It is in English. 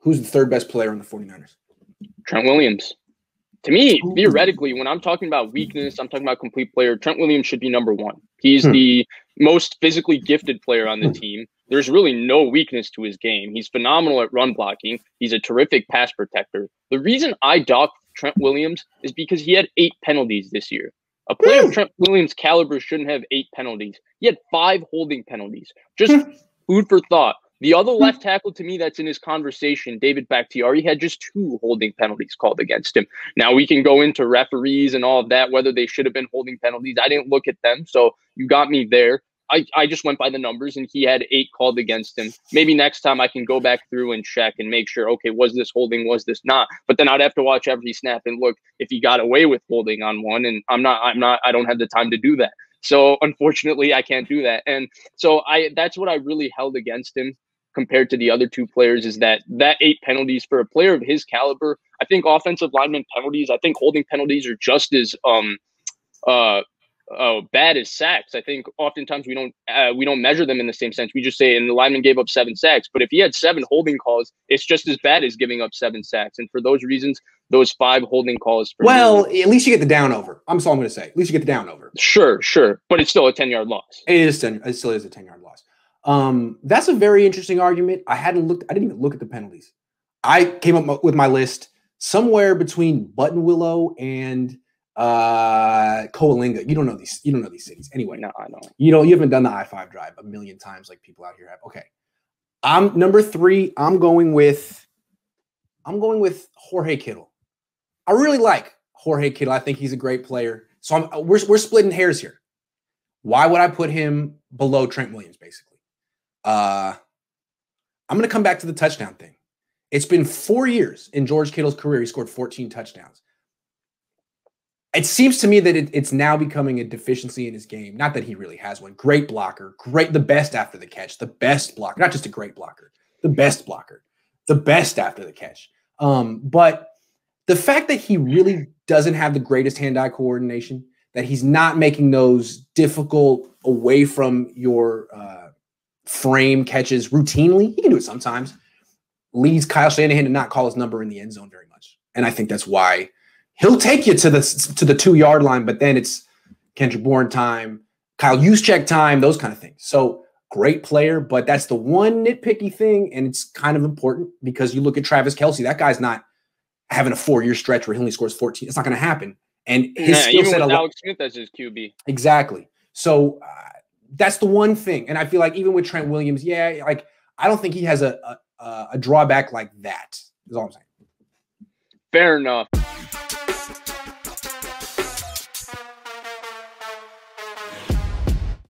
Who's the third best player on the 49ers? Trent Williams. To me, theoretically, when I'm talking about weakness, I'm talking about complete player, Trent Williams should be number one. He's the most physically gifted player on the team. There's really no weakness to his game. He's phenomenal at run blocking. He's a terrific pass protector. The reason I dock Trent Williams is because he had 8 penalties this year. A player of Trent Williams' caliber shouldn't have 8 penalties. He had 5 holding penalties. Just food for thought. The other left tackle to me that's in his conversation, David Bakhtiari, had just 2 holding penalties called against him. Now, we can go into referees and all of that, whether they should have been holding penalties. I didn't look at them, so you got me there. I just went by the numbers, and he had 8 called against him. Maybe next time I can go back through and check and make sure, okay, was this holding, was this not? But then I'd have to watch every snap and look if he got away with holding on one, and I don't have the time to do that. So, unfortunately, I can't do that. And so that's what I really held against him compared to the other 2 players, is that 8 penalties for a player of his caliber. I think offensive lineman penalties, I think holding penalties are just as bad as sacks. I think oftentimes we don't measure them in the same sense. We just say, and the lineman gave up 7 sacks. But if he had 7 holding calls, it's just as bad as giving up 7 sacks. And for those reasons, those 5 holding calls. For me, at least you get the down over. I'm all I'm going to say. At least you get the down over. Sure. But it's still a 10-yard loss. It still is a 10-yard loss. That's a very interesting argument. I didn't even look at the penalties. I came up with my list somewhere between Buttonwillow and Coalinga. You don't know these cities. Anyway. No, I don't. You haven't done the I-5 drive a million times like people out here have. Okay. I'm number 3. I'm going with Jorge Kittle. I really like Jorge Kittle. I think he's a great player. So we're splitting hairs here. Why would I put him below Trent Williams, basically? I'm going to come back to the touchdown thing. It's been 4 years in George Kittle's career. He scored 14 touchdowns. It seems to me that it's now becoming a deficiency in his game. Not that he really has one. Great blocker. The best after the catch. The best blocker. Not just a great blocker. The best blocker. The best after the catch. But the fact that he really doesn't have the greatest hand-eye coordination, that he's not making those difficult away from your frame catches routinely. He can do it sometimes. Leads Kyle Shanahan to not call his number in the end zone very much. And I think that's why he'll take you to the 2-yard line, but then it's Kendrick Bourne time, Kyle Juszczyk time, those kind of things. So great player, but that's the one nitpicky thing, and it's kind of important because you look at Travis Kelce. That guy's not having a 4-year stretch where he only scores 14. It's not going to happen. And his skill set, even with Alex Smith as his QB. Exactly. So that's the one thing. And I feel like even with Trent Williams, I don't think he has a drawback like that, is all I'm saying. Fair enough.